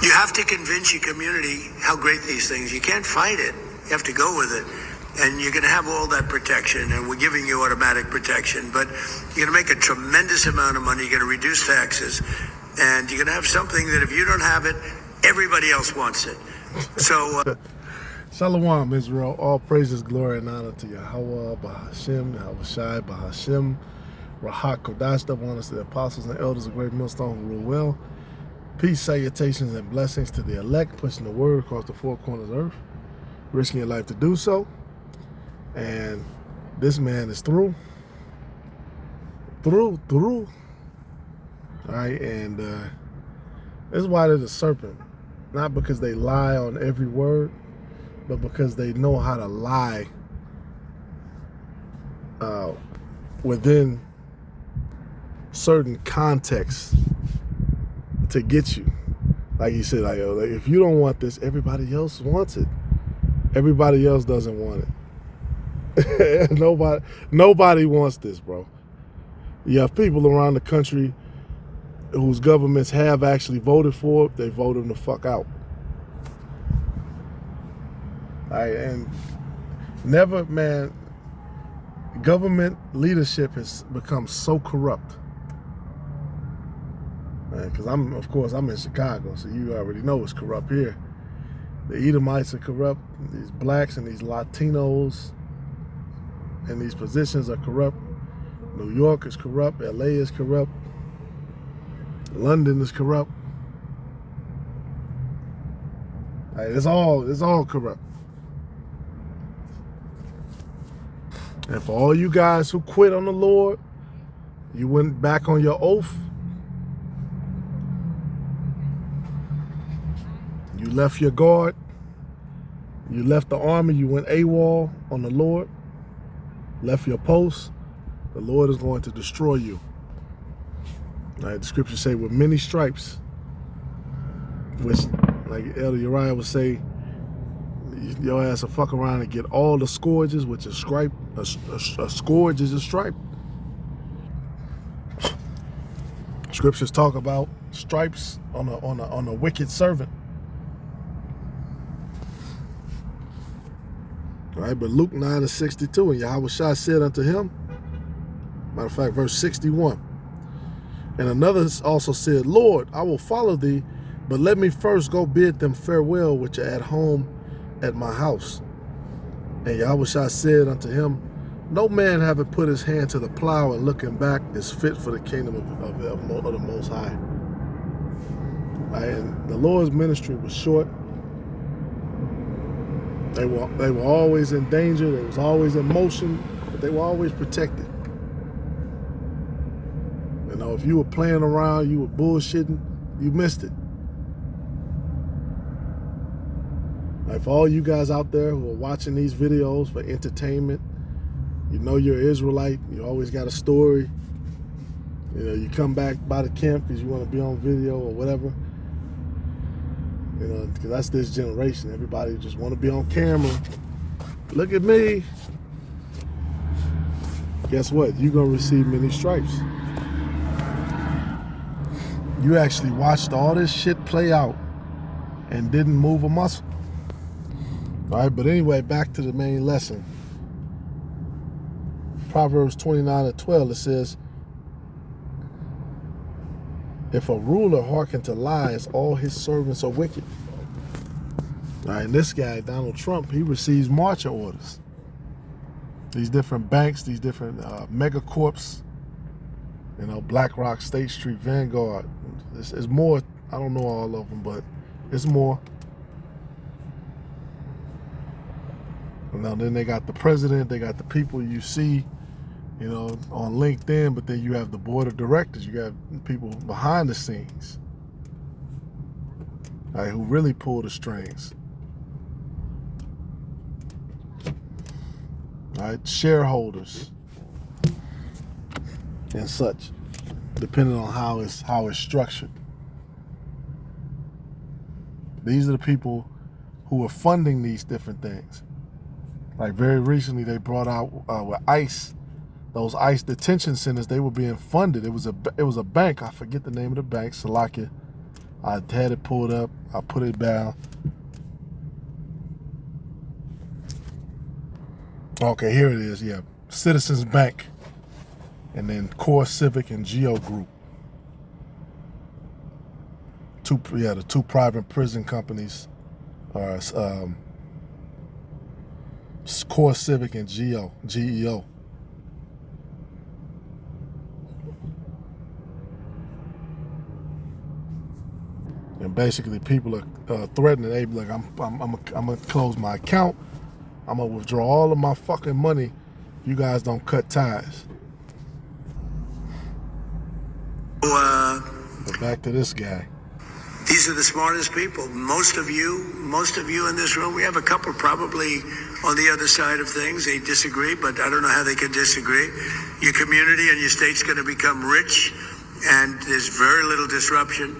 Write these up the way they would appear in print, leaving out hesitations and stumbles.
You have to convince your community how great these things. You can't fight it. You have to go with it. And you're going to have all that protection, and we're giving you automatic protection, but you're going to make a tremendous amount of money. You're going to reduce taxes, and you're going to have something that if you don't have it, everybody else wants it. So, Shalom, Israel. All praises, glory, and honor to Yahweh, Bahashem, Yahushai, Bahashem, Rahak, Kodash, double honors to the apostles and elders of Great Millstone who rule well. Peace, salutations, and blessings to the elect, pushing the word across the four corners of earth, risking your life to do so. And this man is through. All right, and this is why they're the serpent. Not because they lie on every word, but because they know how to lie within certain contexts to get you. Like you said, like if you don't want this, everybody else wants it. Everybody else doesn't want it. Nobody wants this, bro. You have people around the country whose governments have actually voted for it. They voted them the fuck out. All right, and never, man, government leadership has become so corrupt. Because I'm in Chicago, so you already know it's corrupt here. The Edomites are corrupt. These blacks and these Latinos in these positions are corrupt. New York is corrupt. LA is corrupt. London is corrupt. Right, it's all corrupt. And for all you guys who quit on the Lord, you went back on your oath. You left your guard. You left the army. You went AWOL on the Lord. Left your post. The Lord is going to destroy you. All right, the scriptures say with many stripes, which, like Elder Uriah would say, your ass will fuck around and get all the scourges, which is stripe. A scourge is a stripe. Scriptures talk about stripes on a wicked servant. All right, but Luke 9:62, and Yahushua said unto him, matter of fact, verse 61, and another also said, Lord, I will follow thee, but let me first go bid them farewell which are at home at my house. And Yahushua said unto him, no man having put his hand to the plow and looking back is fit for the kingdom of the Most High. Right, and the Lord's ministry was short. They were always in danger. They was always in motion, but they were always protected. You know, if you were playing around, you were bullshitting, you missed it. Like for all you guys out there who are watching these videos for entertainment, you know you're an Israelite, you always got a story. You know, you come back by the camp because you want to be on video or whatever. You know, because that's this generation. Everybody just want to be on camera. Look at me. Guess what? You're going to receive many stripes. You actually watched all this shit play out and didn't move a muscle. All right, but anyway, back to the main lesson. Proverbs 29:12, it says, if a ruler hearken to lies, all his servants are wicked. All right, and this guy, Donald Trump, he receives marching orders. These different banks, these different megacorps, you know, BlackRock, State Street, Vanguard. It's more, I don't know all of them, but it's more. Now then they got the president, they got the people you see, you know, on LinkedIn, but then you have the board of directors, you got people behind the scenes, right, who really pull the strings. Right, shareholders and such, depending on how it's structured. These are the people who are funding these different things. Like very recently, they brought out with ICE, those ICE detention centers. They were being funded. It was a bank. I forget the name of the bank. Salakia. I had it pulled up. I put it down. Okay, here it is. Yeah, Citizens Bank, and then Core Civic and Geo Group. The two private prison companies are Core Civic and GEO. And basically, people are threatening. They be like, I'm gonna close my account. I'm gonna withdraw all of my fucking money. If you guys don't cut ties. But back to this guy. These are the smartest people. Most of you in this room, we have a couple probably on the other side of things. They disagree, but I don't know how they could disagree. Your community and your state's going to become rich, and there's very little disruption.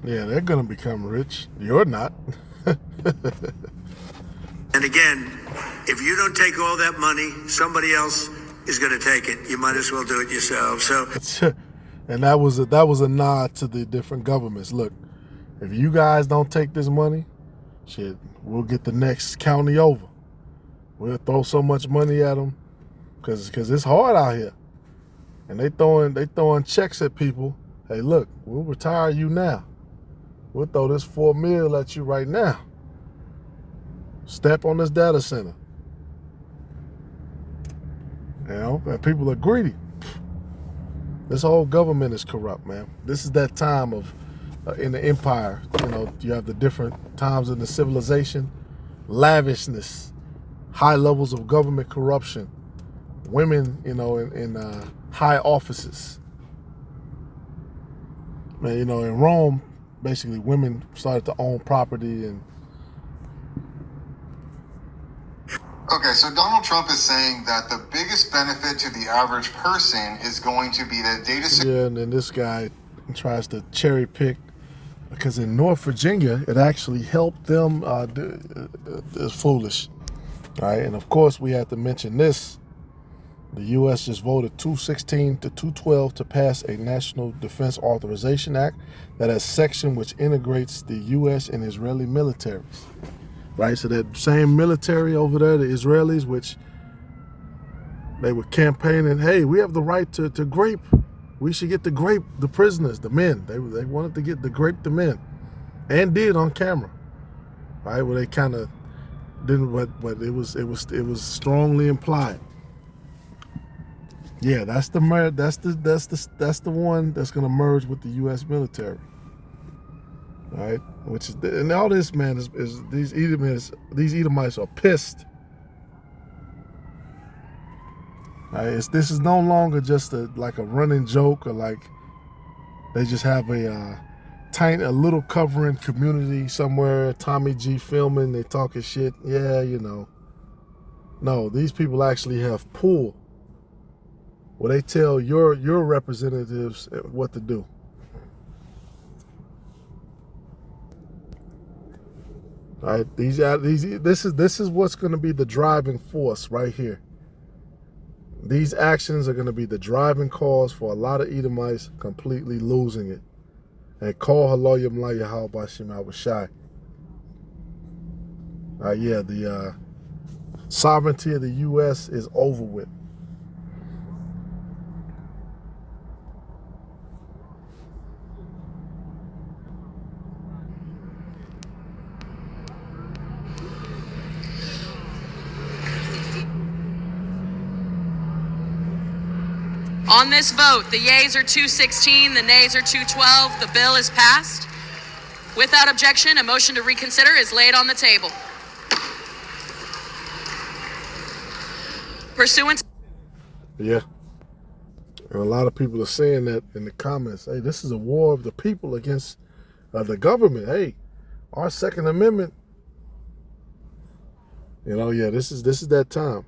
Yeah, they're going to become rich. You're not. And again, if you don't take all that money, somebody else is going to take it. You might as well do it yourself. So, and that was a nod to the different governments. Look, if you guys don't take this money, shit, we'll get the next county over. We'll throw so much money at them because it's hard out here, and they throwing checks at people. Hey, look, we'll retire you now. We'll throw this $4 million at you right now. Step on this data center. You know, and people are greedy. This whole government is corrupt, man. This is that time of in the empire. You know, you have the different times in the civilization, lavishness, high levels of government corruption, women, you know, in high offices. Man, you know, in Rome, basically women started to own property and. Okay, so Donald Trump is saying that the biggest benefit to the average person is going to be the data. Yeah, and then this guy tries to cherry pick because in North Virginia, it actually helped them. It's foolish, all right? And of course, we have to mention this. The U.S. just voted 216 to 212 to pass a National Defense Authorization Act that has section which integrates the U.S. and Israeli militaries. Right, so that same military over there, the Israelis, which they were campaigning, hey, we have the right to grape. We should get to grape the prisoners, the men. They wanted to get to grape the men, and did on camera, right? Where they kind of didn't, but it was strongly implied. Yeah, that's the one that's gonna merge with the U.S. military. Right, which is, and all this, man, is these Edomites are pissed. Right, this is no longer just like a running joke, or like they just have a little covering community somewhere. Tommy G filming, they talking shit. Yeah, you know. No, these people actually have pull, where they tell your representatives what to do. All right, this is what's going to be the driving force right here. These actions are going to be the driving cause for a lot of Edomites completely losing it. And call Haloyam Layahal Bashim Awashai. Yeah, the sovereignty of the U.S. is over with. On this vote, the yeas are 216, the nays are 212. The bill is passed. Without objection, a motion to reconsider is laid on the table. Pursuant. Yeah. And a lot of people are saying that in the comments. Hey, this is a war of the people against the government. Hey, our Second Amendment. You know, yeah, this is that time.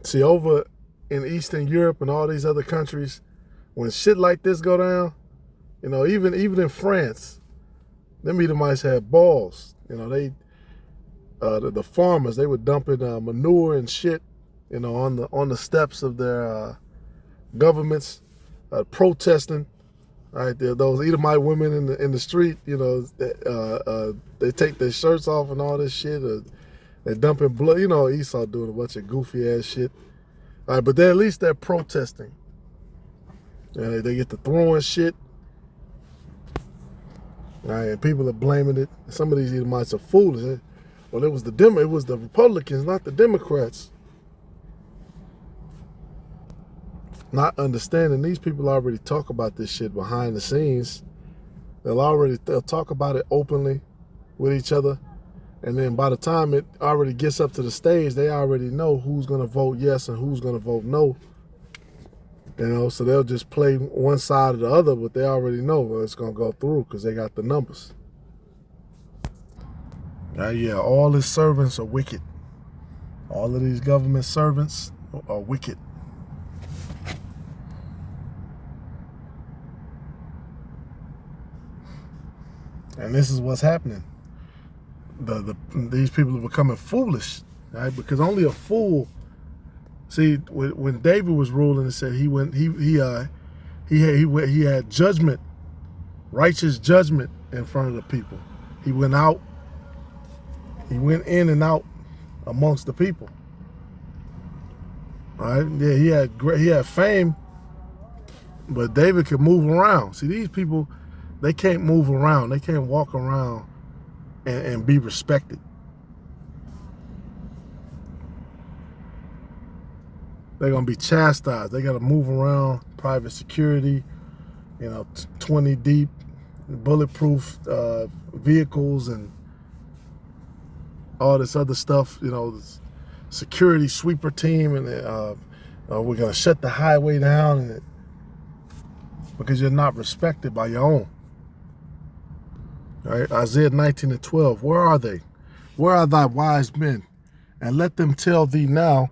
See, over in Eastern Europe and all these other countries, when shit like this go down, you know, even in France, them Edomites had balls. You know, they the farmers, they were dumping manure and shit, you know, on the steps of their governments, protesting Right there, those Edomite women in the street, you know, they take their shirts off and all this shit. They're dumping blood. You know, Esau doing a bunch of goofy ass shit. All right, but at least they're protesting. And they get to throwing shit. All right, and people are blaming it. Some of these Edomites are foolish. Well, it was the Republicans, not the Democrats. Not understanding these people already talk about this shit behind the scenes. They'll talk about it openly with each other, and then by the time it already gets up to the stage, they already know who's gonna vote yes and who's gonna vote no. You know, so they'll just play one side or the other, but they already know it's gonna go through because they got the numbers. Yeah, all his servants are wicked. All of these government servants are wicked. And this is what's happening. These people are becoming foolish, right? Because only a fool. See, when David was ruling, it said he had judgment, righteous judgment in front of the people. He went in and out amongst the people. Right? Yeah, he had fame, but David could move around. See, these people, they can't move around. They can't walk around and be respected. They're going to be chastised. They got to move around, private security, 20 deep, bulletproof vehicles and all this other stuff, security sweeper team, and we're going to shut the highway down because you're not respected by your own. All right, Isaiah 19:12, where are they? Where are thy wise men? And let them tell thee now,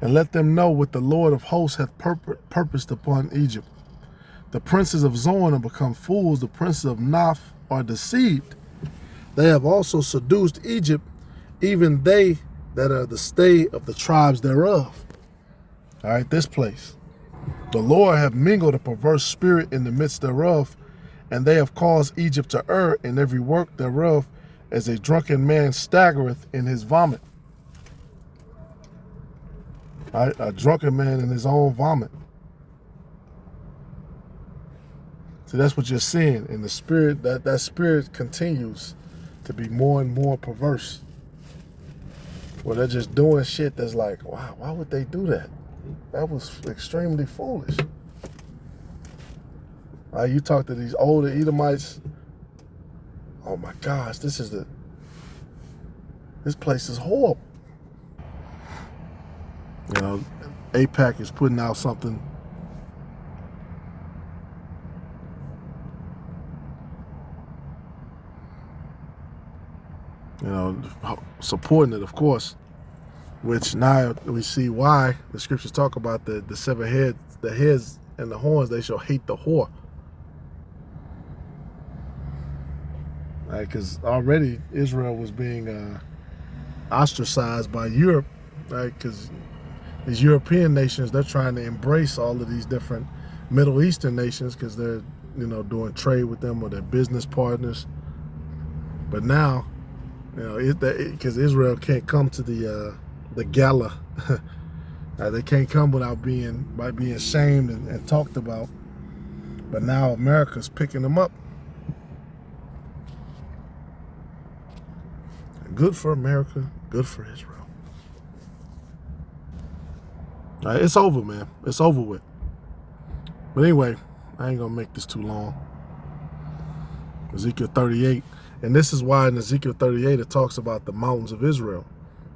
and let them know what the Lord of hosts hath purposed upon Egypt. The princes of Zoan are become fools, the princes of Naph are deceived. They have also seduced Egypt, even they that are the stay of the tribes thereof. All right, this place. The Lord hath mingled a perverse spirit in the midst thereof, and they have caused Egypt to err in every work thereof, as a drunken man staggereth in his vomit. All right, a drunken man in his own vomit. So that's what you're seeing in the spirit. That spirit continues to be more and more perverse. Well, they're just doing shit that's like, wow, why would they do that? That was extremely foolish. You talk to these older Edomites. Oh my gosh, this place is horrible. AIPAC is putting out something. Supporting it, of course, which now we see why the scriptures talk about the seven heads, the heads and the horns, they shall hate the whore. Right, because already Israel was being ostracized by Europe, right? Because these European nations, they're trying to embrace all of these different Middle Eastern nations because they're, doing trade with them or they're business partners. But now, because Israel can't come to the gala, they can't come without being shamed and talked about. But now America's picking them up. Good for America, good for Israel. All right, it's over, man. It's over with. But anyway, I ain't gonna make this too long. Ezekiel 38. And this is why in Ezekiel 38 it talks about the mountains of Israel.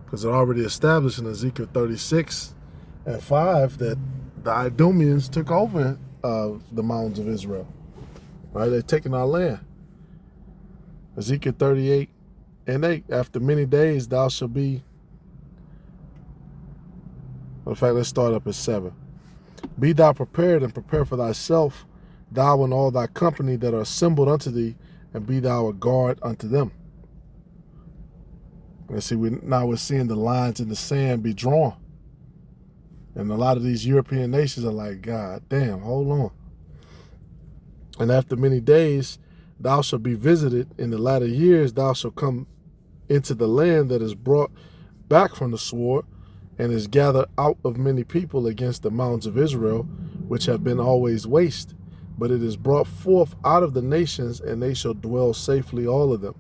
Because it already established in Ezekiel 36:5 that the Idumeans took over the mountains of Israel. Right? They're taking our land. Ezekiel 38:8. After many days thou shalt be. In fact, let's start up at 7. Be thou prepared and prepare for thyself, thou and all thy company that are assembled unto thee, and be thou a guard unto them. And see, we're seeing the lines in the sand be drawn. And a lot of these European nations are like, God damn, hold on. And after many days, thou shalt be visited. In the latter years, thou shalt come into the land that is brought back from the sword, and is gathered out of many people against the mountains of Israel, which have been always waste. But it is brought forth out of the nations, and they shall dwell safely, all of them.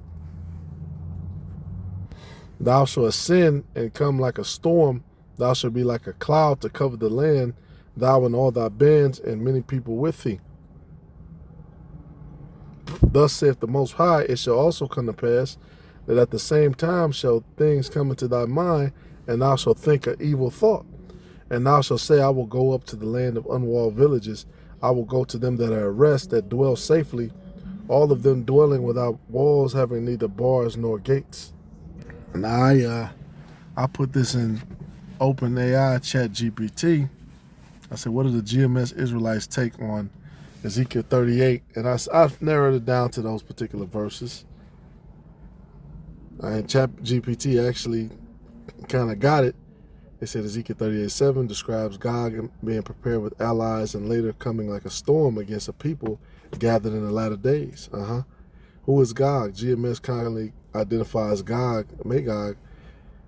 Thou shalt ascend and come like a storm. Thou shalt be like a cloud to cover the land, thou and all thy bands, and many people with thee. Thus saith the Most High, it shall also come to pass that at the same time shall things come into thy mind, and thou shalt think an evil thought. And thou shalt say, I will go up to the land of unwalled villages. I will go to them that are at rest, that dwell safely, all of them dwelling without walls, having neither bars nor gates. And I put this in OpenAI ChatGPT. I said, what do the GMS Israelites take on Ezekiel 38? And I've narrowed it down to those particular verses. And ChatGPT actually kind of got it. They said Ezekiel 38:7 describes Gog being prepared with allies and later coming like a storm against a people gathered in the latter days. Who is Gog? GMS commonly identifies Magog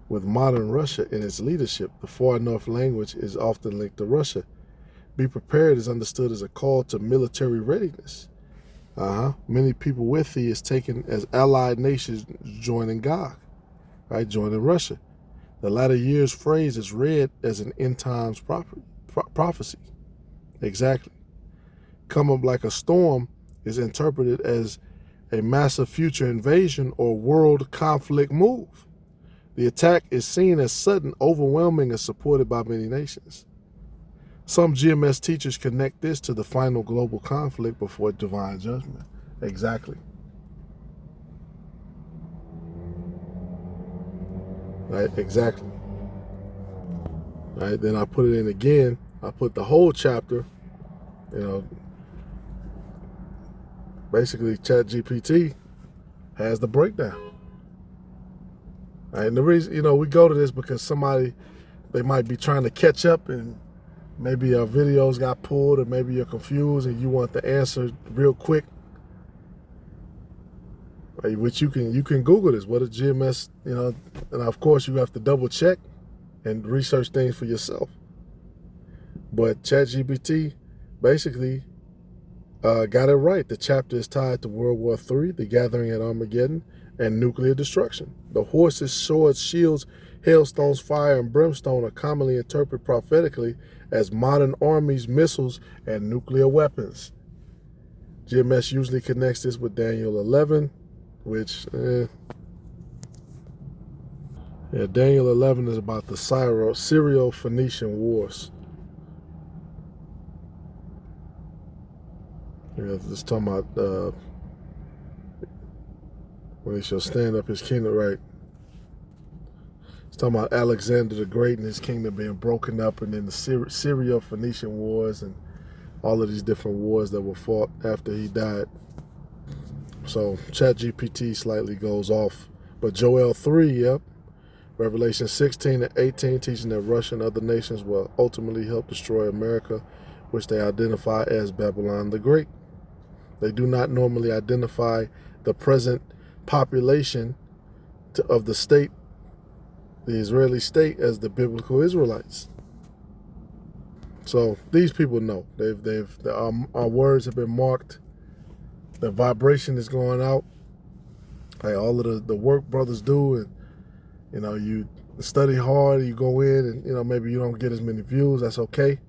with modern Russia in its leadership. The far north language is often linked to Russia. Be prepared is understood as a call to military readiness. Many people with thee is taken as allied nations joining Gog, right? Joining Russia. The latter years phrase is read as an end times prophecy. Exactly. Come up like a storm is interpreted as a massive future invasion or world conflict move. The attack is seen as sudden, overwhelming, and supported by many nations. Some GMS teachers connect this to the final global conflict before divine judgment. Exactly. Right, exactly. Right, then I put it in again. I put the whole chapter, basically ChatGPT has the breakdown. Right, and the reason, we go to this because they might be trying to catch up and maybe our videos got pulled, or maybe you're confused and you want the answer real quick. Right, which you can Google this. What is GMS? And of course you have to double check and research things for yourself. But ChatGPT basically got it right. The chapter is tied to World War III, the gathering at Armageddon, and nuclear destruction. The horses, swords, shields, hailstones, fire, and brimstone are commonly interpreted prophetically as modern armies, missiles, and nuclear weapons. GMS usually connects this with Daniel 11, which, Daniel 11 is about the Syro-Phoenician Wars. It's talking about when he shall stand up his kingdom, right? It's talking about Alexander the Great and his kingdom being broken up, and then the Syro-Phoenician Wars and all of these different wars that were fought after he died. So ChatGPT slightly goes off. But Joel 3, yep. Revelation 16 and 18 teaching that Russia and other nations will ultimately help destroy America, which they identify as Babylon the Great. They do not normally identify the present population of the state, the Israeli state, as the biblical Israelites. So these people know. Our words have been marked. The vibration is going out. All of the work brothers do, and you study hard, you go in, and maybe you don't get as many views. That's okay,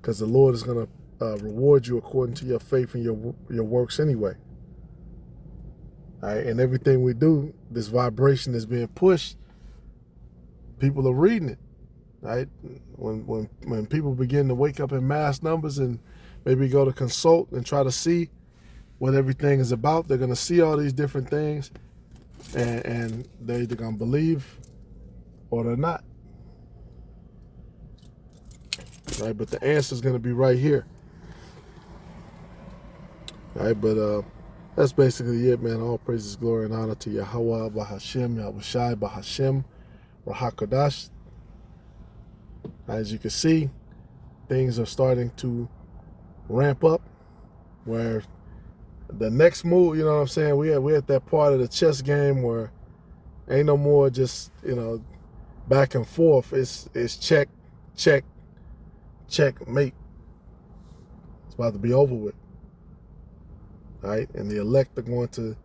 because the Lord is going to reward you according to your faith and your works anyway. All right, and everything we do, this vibration is being pushed. People are reading it. Right? When people begin to wake up in mass numbers and maybe go to consult and try to see what everything is about, they're going to see all these different things, and they're either going to believe or they're not. Right? But the answer is going to be right here. Right? But that's basically it, man. All praises, glory, and honor to Yahweh, Bahashem, Yahushai, Bahashem, Rahakodash. As you can see, things are starting to ramp up, where The next move, you know what I'm saying? We're at that part of the chess game where ain't no more just, back and forth. It's check, check, checkmate. It's about to be over with. All right? And the elect are going to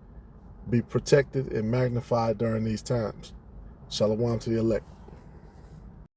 be protected and magnified during these times. Shalom to the elect.